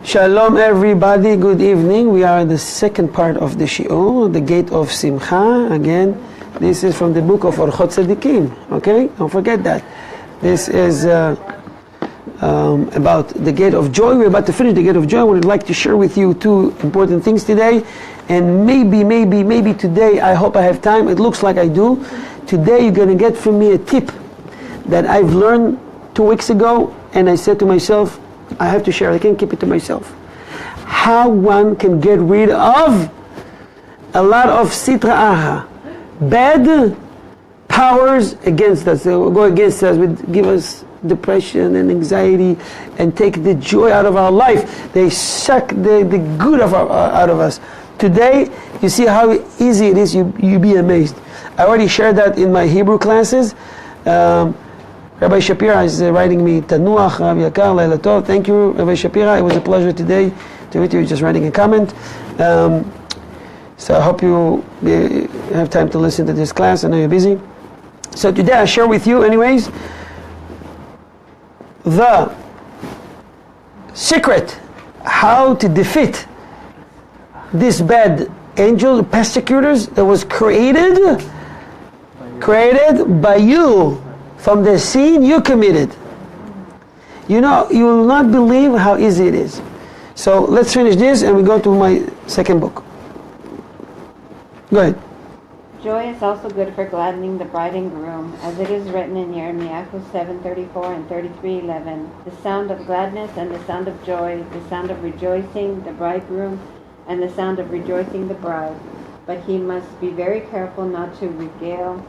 Shalom everybody, good evening. We are in the second part of the Shi'ur, the Gate of Simcha. Again, this is from the book of Orchot Tzaddikim, okay? Don't forget that. This is about the Gate of Joy. We're about to finish the Gate of Joy. We'd like to share with you two important things today. And maybe today, I hope I have time. It looks like I do. Today you're going to get from me a tip that I've learned 2 weeks ago, and I said to myself, I have to share. I can't keep it to myself. How one can get rid of a lot of sitra aha, bad powers against us. They will go against us, would give us depression and anxiety, and take the joy out of our life. They suck the good out of us. Today, you see how easy it is. You be amazed. I already shared that in my Hebrew classes. Rabbi Shapira is writing me, Tanuach, Rav Yakar, Laila Tov. Thank you, Rabbi Shapira. It was a pleasure today to meet you. Just writing a comment. So I hope you have time to listen to this class. I know you're busy. So today I share with you, anyways, the secret how to defeat this bad angel, persecutors that was created by you. From the sin you committed. You know, you will not believe how easy it is. So let's finish this and we go to my second book. Go ahead. Joy is also good for gladdening the bride and groom, as it is written in Jeremiah 7:34 and 33:11. The sound of gladness and the sound of joy, the sound of rejoicing the bridegroom and the sound of rejoicing the bride. But he must be very careful not to regale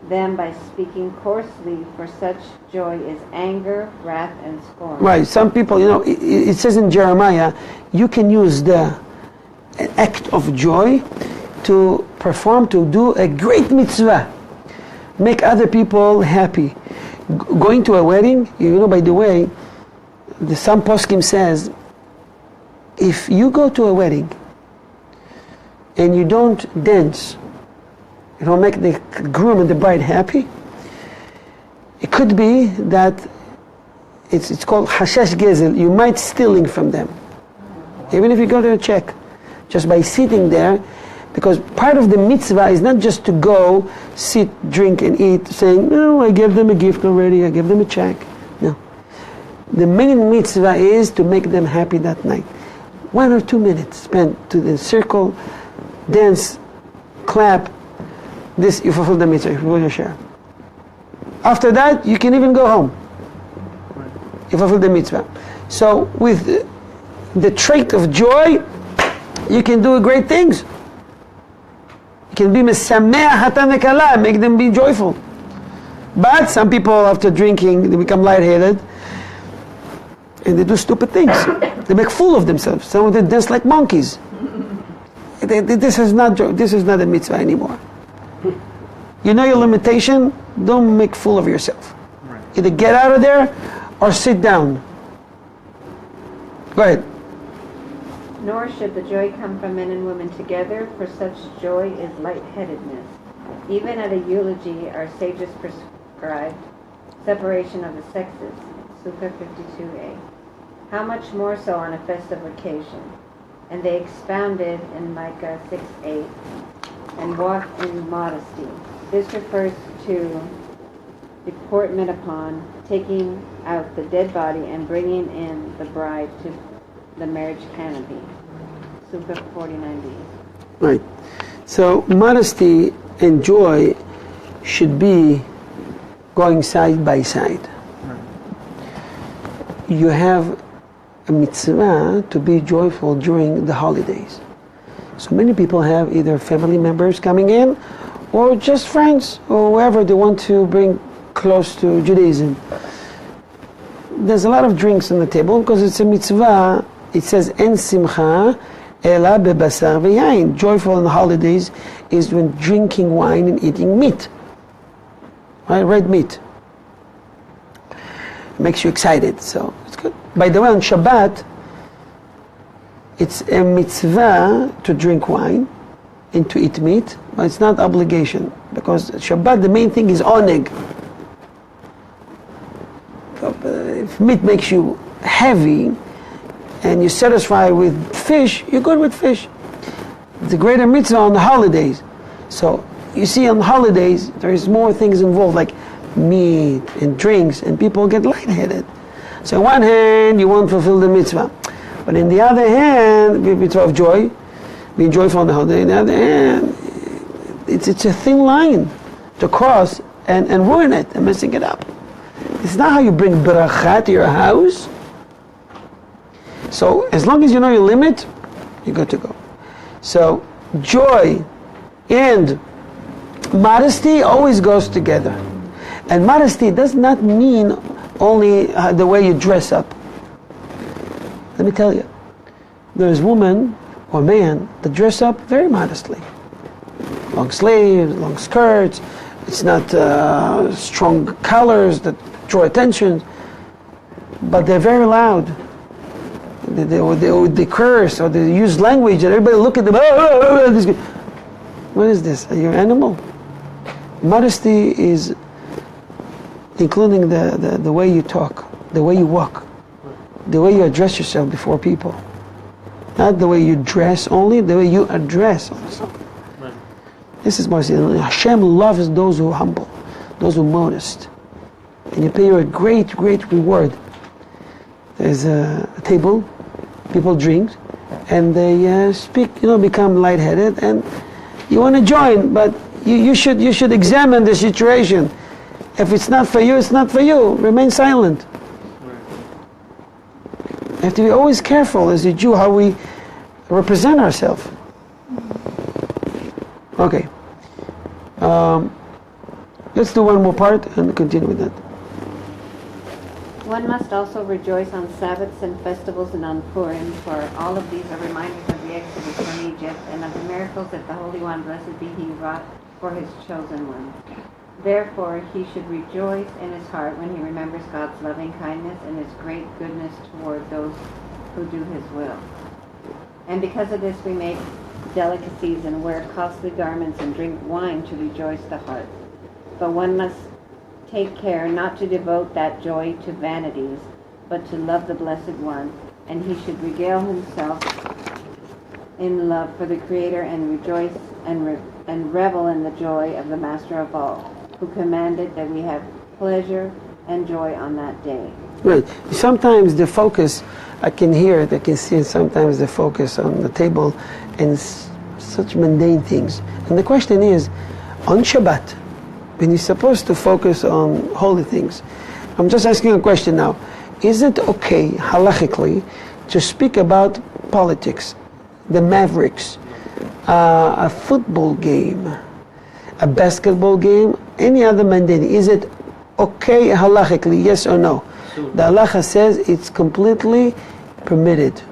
them by speaking coarsely, for such joy is anger, wrath, and scorn. Right. Some people, you know, it says in Jeremiah, you can use the act of joy to perform, to do a great mitzvah, make other people happy. Going to a wedding, you know, by the way, some poskim says, if you go to a wedding and you don't dance, you don't make the groom and the bride happy, it could be that it's called hashash gezel. You might stealing from them, even if you go to a check, just by sitting there, because part of the mitzvah is not just to go, sit, drink, and eat, saying, no, I gave them a gift already, I gave them a check. No. The main mitzvah is to make them happy that night. 1 or 2 minutes spent to the circle, dance, clap. This, you fulfill the mitzvah, you fulfill your share. After that, you can even go home. You fulfill the mitzvah. So, with the trait of joy, you can do great things. You can be mesameach hatan v'kala, make them be joyful. But some people, after drinking, they become lightheaded, and they do stupid things. They make fool of themselves. Some of them dance like monkeys. This is not a mitzvah anymore. You know your limitation, don't make fool of yourself. Right. Either get out of there or sit down. Go ahead. Nor should the joy come from men and women together, for such joy is lightheadedness. Even at a eulogy, our sages prescribed separation of the sexes, Sukkah 52a. How much more so on a festive occasion? And they expounded in Micah 6:8, and walk in modesty. This refers to deportment upon taking out the dead body and bringing in the bride to the marriage canopy. Sukkah 49b. Right. So modesty and joy should be going side by side. You have a mitzvah to be joyful during the holidays. So many people have either family members coming in or just friends or whoever they want to bring close to Judaism. There's a lot of drinks on the table because it's a mitzvah. It says, En simcha ela bebasar v'yain. Joyful on the holidays is when drinking wine and eating meat. Right? Red meat. It makes you excited, so it's good. By the way, on Shabbat, it's a mitzvah to drink wine and to eat meat, but it's not obligation, because Shabbat, the main thing is oneg. If meat makes you heavy, and you're satisfied with fish, you're good with fish. The greater mitzvah on the holidays. So you see on the holidays, there's more things involved, like meat and drinks, and people get lightheaded. So on one hand, you won't fulfill the mitzvah. But in the other hand, the mitzvah of joy, being joyful on the holiday. On the other hand, it's a thin line to cross and ruin it and messing it up. It's not how you bring bracha to your house. So as long as you know your limit, you're good to go. So joy and modesty always goes together. And modesty does not mean only the way you dress up. Let me tell you, there's woman or man that dress up very modestly. Long sleeves, long skirts, it's not strong colors that draw attention, but they're very loud. They curse or they use language and everybody look at them. What is this? Are you an animal? Modesty is including the way you talk, the way you walk, the way you address yourself before people. Not the way you dress only, the way you address also. Right. This is modesty. Hashem loves those who are humble, those who are modest. And you pay her a great, great reward. There's a table, people drink, and they speak, become lightheaded, and you want to join, but you should examine the situation. If it's not for you, it's not for you. Remain silent. You have to be always careful as a Jew how we represent ourselves. Okay. Let's do one more part and continue with that. One must also rejoice on Sabbaths and festivals and on Purim, for all of these are reminders of the exodus from Egypt and of the miracles that the Holy One, blessed be He, wrought for His chosen ones. Therefore, he should rejoice in his heart when he remembers God's loving kindness and His great goodness toward those who do His will. And because of this, we make delicacies and wear costly garments and drink wine to rejoice the heart. But one must take care not to devote that joy to vanities, but to love the Blessed One, and he should regale himself in love for the Creator and rejoice and revel in the joy of the Master of all, who commanded that we have pleasure and joy on that day. Right. Sometimes the focus, I can hear it, I can see it, sometimes the focus on the table and such mundane things. And the question is, on Shabbat, when you're supposed to focus on holy things, I'm just asking a question now. Is it okay, halachically, to speak about politics, the Mavericks, a football game, a basketball game, any other mundane? Is it okay halachically, yes or no? The halacha says it's completely permitted.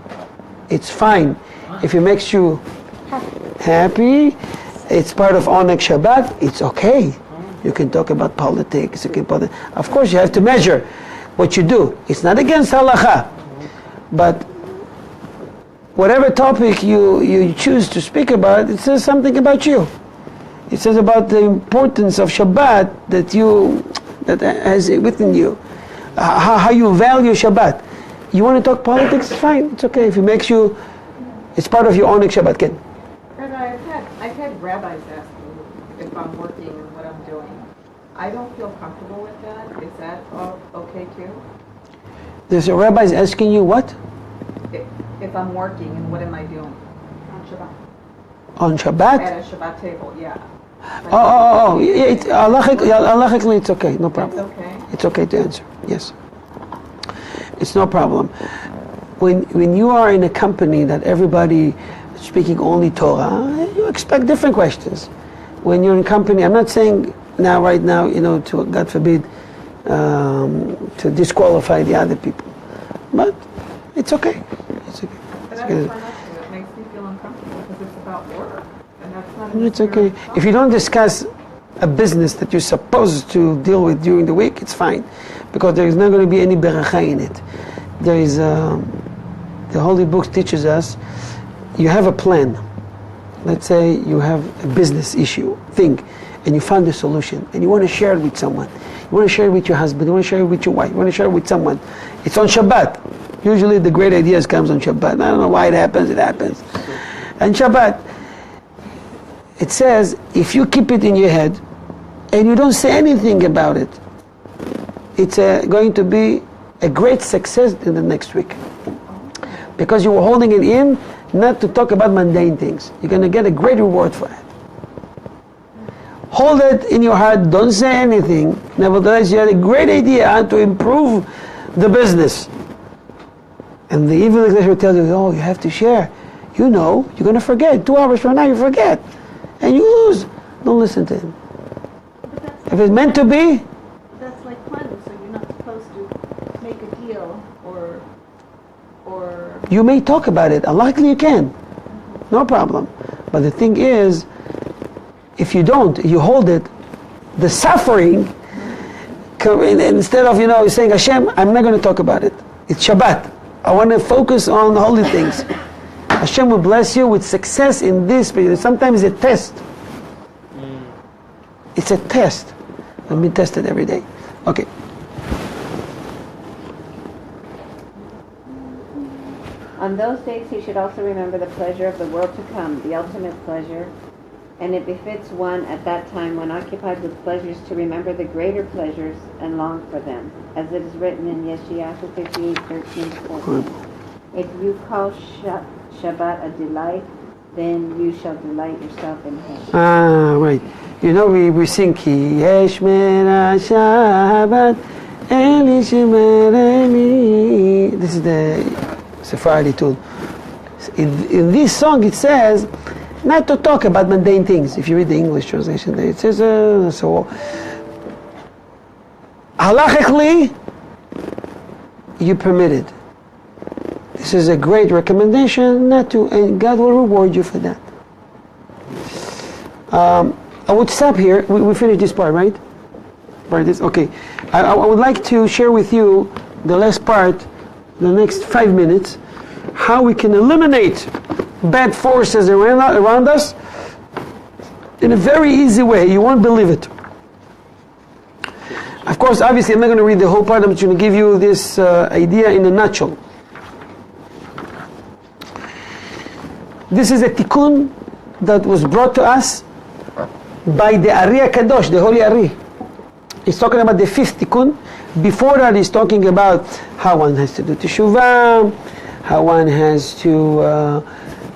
It's fine. If it makes you happy, it's part of Oneg Shabbat, it's okay. You can talk about politics. Of course, you have to measure what you do. It's not against halacha, but whatever topic you choose to speak about, it says something about you. It says about the importance of Shabbat that has within you, how you value Shabbat. You want to talk politics? Fine, it's okay. If it makes you, it's part of your Oneg Shabbat. Kid. Rabbi, I've had rabbis ask me if I'm working and what I'm doing. I don't feel comfortable with that. Is that okay too? There's a rabbi asking you what? If I'm working and what am I doing? On Shabbat. On Shabbat? At a Shabbat table, yeah. Yeah, halachically it's okay, no problem. It's okay? It's okay to answer, yes. It's no problem. When you are in a company that everybody is speaking only Torah, you expect different questions. When you're in a company, I'm not saying right now, to, God forbid, to disqualify the other people. But it's okay. It's okay. But that's fine. It makes me feel uncomfortable because it's about work. And that's not It's okay. If you don't discuss a business that you're supposed to deal with during the week, it's fine. Because there is not going to be any beracha in it. There is, the Holy Book teaches us, you have a plan. Let's say you have a business thing, and you found a solution, and you want to share it with someone. You want to share it with your husband, you want to share it with your wife, you want to share it with someone. It's on Shabbat. Usually the great ideas comes on Shabbat. I don't know why it happens, it happens. And Shabbat, it says, if you keep it in your head and you don't say anything about it, it's going to be a great success in the next week. Because you were holding it in, not to talk about mundane things. You're going to get a great reward for it. Hold it in your heart, don't say anything. Nevertheless, you had a great idea how to improve the business. And the evil executive will tell you, oh, you have to share. You know, you're going to forget. 2 hours from now, you forget. And you lose. Don't listen to him. If it's meant to be, that's like money, so you're not supposed to make a deal or you may talk about it. Unlikely you can. No problem. But the thing is, if you don't, you hold it, the suffering, instead of, saying, Hashem, I'm not going to talk about it. It's Shabbat. I want to focus on holy things. Hashem will bless you with success in this. Sometimes it's a test. It's a test. I'm being tested every day. Okay. On those days he should also remember the pleasure of the world to come, the ultimate pleasure, and it befits one at that time when occupied with pleasures to remember the greater pleasures and long for them, as it is written in Yeshayahu 58:13-14. If you call Shabbat a delight, then you shall delight yourself in him. Right. We sing Ki Yesh Mera Shabbat Eli Shemereni. This is the Sephardi tune. In this song it says not to talk about mundane things. If you read the English translation there, it says so halachically you permitted. This is a great recommendation not to, and God will reward you for that. I would stop here. We finished this part, right? Okay. I would like to share with you the last part, the next 5 minutes, how we can eliminate bad forces around us in a very easy way. You won't believe it. Of course, obviously, I'm not going to read the whole part. I'm just going to give you this idea in a nutshell. This is a tikkun that was brought to us by the Ari Kadosh, the Holy Ari. He's talking about the 5th tikkun. Before that, he's talking about how one has to do teshuvah, how one has to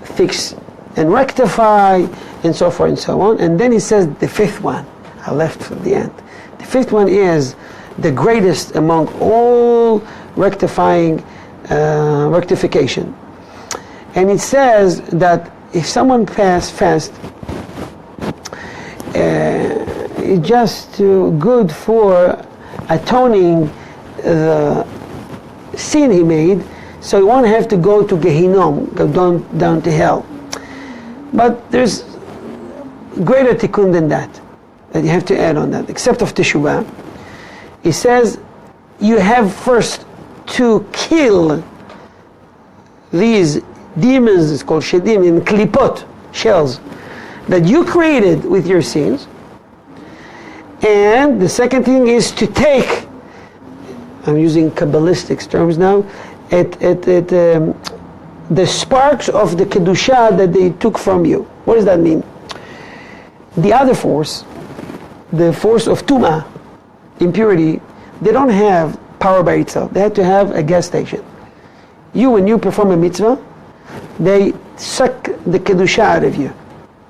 fix and rectify, and so forth and so on. And then he says the 5th one. I left for the end. The 5th one is the greatest among all rectification. And it says that if someone fasts, it's just good for atoning the sin he made, so he won't have to go to Gehinnom, go down to hell. But there's greater tikkun than that you have to add on that, except of teshuvah. He says you have first to kill these demons, it's called shedim, in klipot, shells, that you created with your sins. And the second thing is to take, I'm using Kabbalistic terms now, the sparks of the Kedusha that they took from you. What does that mean? The other force, the force of Tumah, impurity, they don't have power by itself. They have to have a gas station. When you perform a mitzvah, they suck the Kedusha out of you.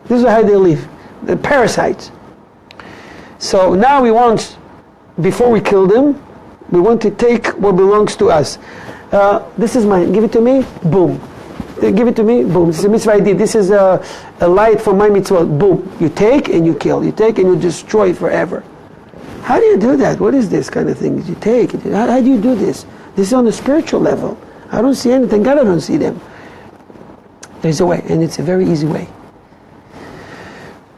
This is how they live. The parasites. So now we want, before we kill them, we want to take what belongs to us. This is mine. Give it to me. Boom. Give it to me. Boom. This is a mitzvah I did. This is a light for my mitzvah. Boom. You take and you kill. You take and you destroy forever. How do you do that? What is this kind of thing? You take. How do you do this? This is on the spiritual level. I don't see anything. God, I don't see them. There's a way, and it's a very easy way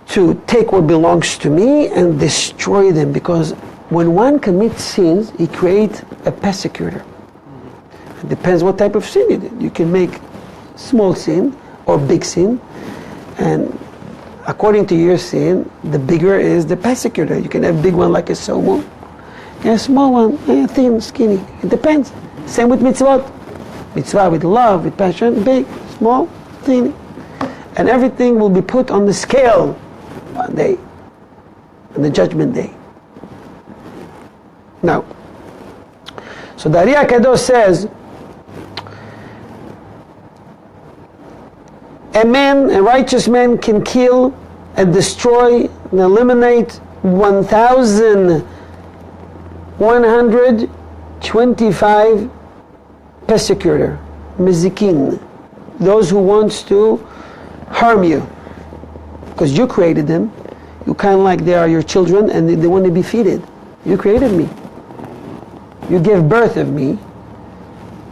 to take what belongs to me and destroy them, because when one commits sins, he creates a persecutor. It depends what type of sin you did. You can make small sin or big sin, and according to your sin, the bigger is the persecutor. You can have a big one like a somo, and a small one, thin, skinny. It depends. Same with mitzvot. Mitzvah with love, with passion, big, small, teeny. And everything will be put on the scale one day, on the judgment day. Now, so the Ari HaKadosh says, a righteous man can kill and destroy and eliminate 1,125 persecutor, mezikin, those who wants to harm you, because you created them. You kind of like they are your children and they want to be feeded. You created me. You gave birth of me.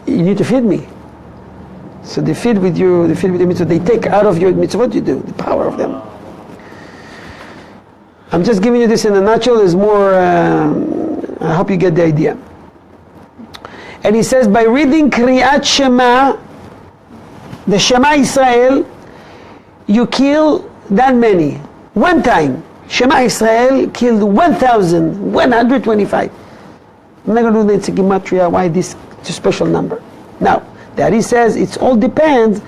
You need to feed me. So they feed with you. They feed with the mitzvah. They take out of your mitzvah. What you do? The power of them. I'm just giving you this in a nutshell. There's more. I hope you get the idea. And he says, by reading Kriyat Shema, the Shema Israel, you kill that many. One time, Shema Israel killed 1,125. I'm not going to do the gematria, why this special number. Now, the Ari says it all depends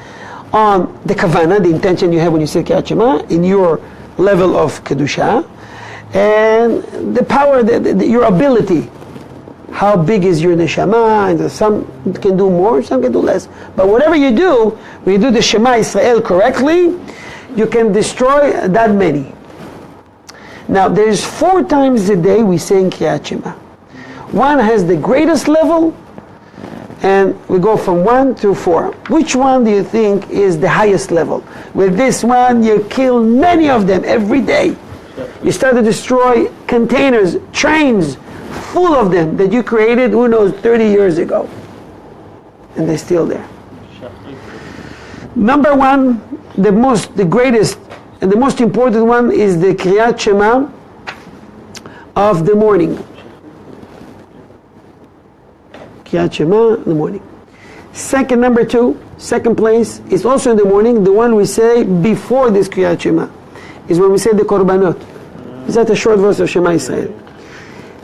on the kavanah, the intention you have when you say Kriyat Shema, in your level of Kedusha, and the power, your ability. How big is your neshama? And some can do more, some can do less. But whatever you do, when you do the Shema Israel correctly, you can destroy that many. Now, there's 4 times a day we say in Kriyat Shema. One has the greatest level, and we go from 1 to 4. Which one do you think is the highest level? With this one, you kill many of them every day. You start to destroy containers, trains, full of them that you created, who knows, 30 years ago. And they're still there. Number one, the greatest and the most important one is the Kriyat Shema of the morning. Kriyat Shema in the morning. Second, number 2, second place is also in the morning, the one we say before this Kriyat Shema, is when we say the Korbanot. Is that a short verse of Shema Israel?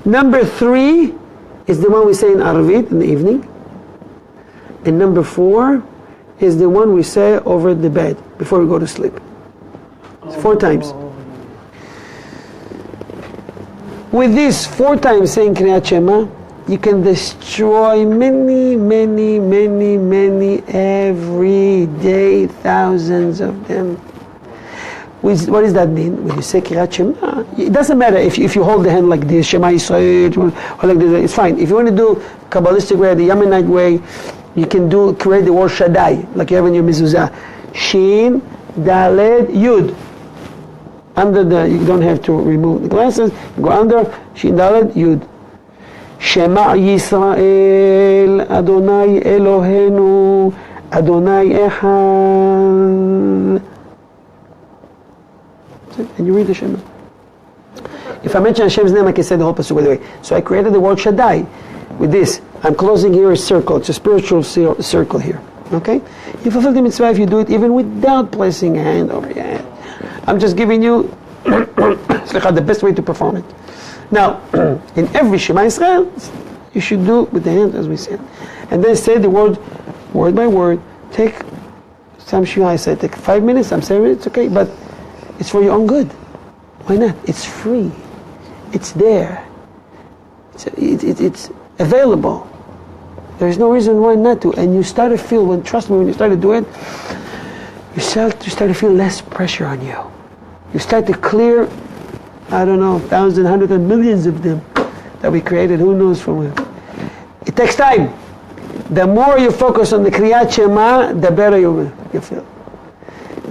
Number 3 is the one we say in Arvit in the evening. And number 4 is the one we say over the bed before we go to sleep. It's 4 times. With these 4 times saying Kriyat Shema, you can destroy many every day, thousands of them. What does that mean? When you say Kriyat Shema, it doesn't matter if you hold the hand like this, Shema Yisrael, or like this, it's fine. If you want to do Kabbalistic way, the Yemenite way, you can create the word Shaddai, like you have in your mezuzah. Shin, Daled, Yud. You don't have to remove the glasses, you go under, Shin, Daled, Yud. Shema Yisrael, Adonai Elohenu, Adonai Echad. And you read the Shema. If I mention Hashem's name, I can say the whole pasuk by the way. So I created the word Shaddai with this. I'm closing here a circle. It's a spiritual circle here. Okay? You fulfill the mitzvah if you do it even without placing a hand over your head. I'm just giving you the best way to perform it. Now, in every Shema Israel, you should do with the hand as we said. And then say the word by word. Take some Shema I said, take 5 minutes, some 7 minutes, okay? But it's for your own good. Why not? It's free. It's there. It's available. There's no reason why not to. And you start to feel, trust me, when you start to do it, you start to feel less pressure on you. You start to clear, I don't know, thousands, hundreds, and millions of them that we created. Who knows from where? It takes time. The more you focus on the Kriyat Shema, the better you feel.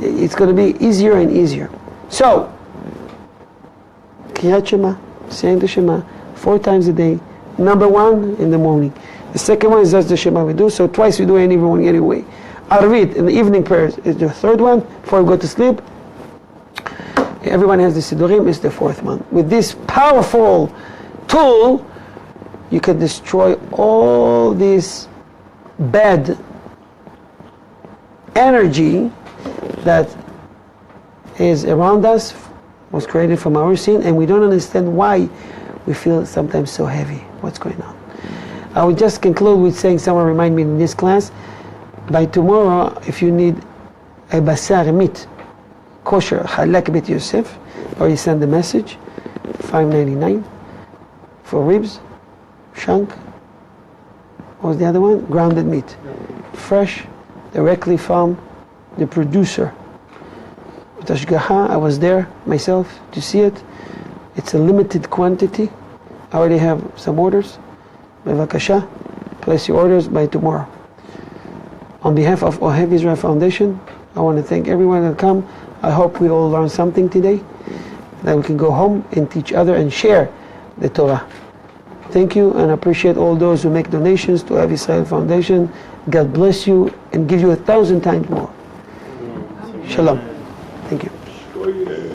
It's going to be easier and easier. So, Kriyat Shema, saying the Shema 4 times a day. Number 1 in the morning. The second one is just the Shema we do. So twice we do it every morning anyway. Arvit in the evening prayers is the 3rd one before we go to sleep. Everyone has the Sidurim is the 4th one. With this powerful tool, you can destroy all this bad energy that is around us, was created from our sin, and we don't understand why we feel sometimes so heavy. What's going on? I will just conclude with saying, someone remind me in this class, by tomorrow, if you need a basar meat, kosher, halak bit Yosef, or you send a message, $5.99 for ribs, shank, what was the other one? Grounded meat. Fresh, directly from the producer. With Ashgaha, I was there myself to see it. It's a limited quantity. I already have some orders. Bevakasha, place your orders by tomorrow. On behalf of Ohev Israel Foundation, I want to thank everyone that come. I hope we all learned something today, that we can go home and teach other and share the Torah. Thank you, and I appreciate all those who make donations to Ohev Israel Foundation. God bless you and give you 1,000 times more. Shalom. Thank you.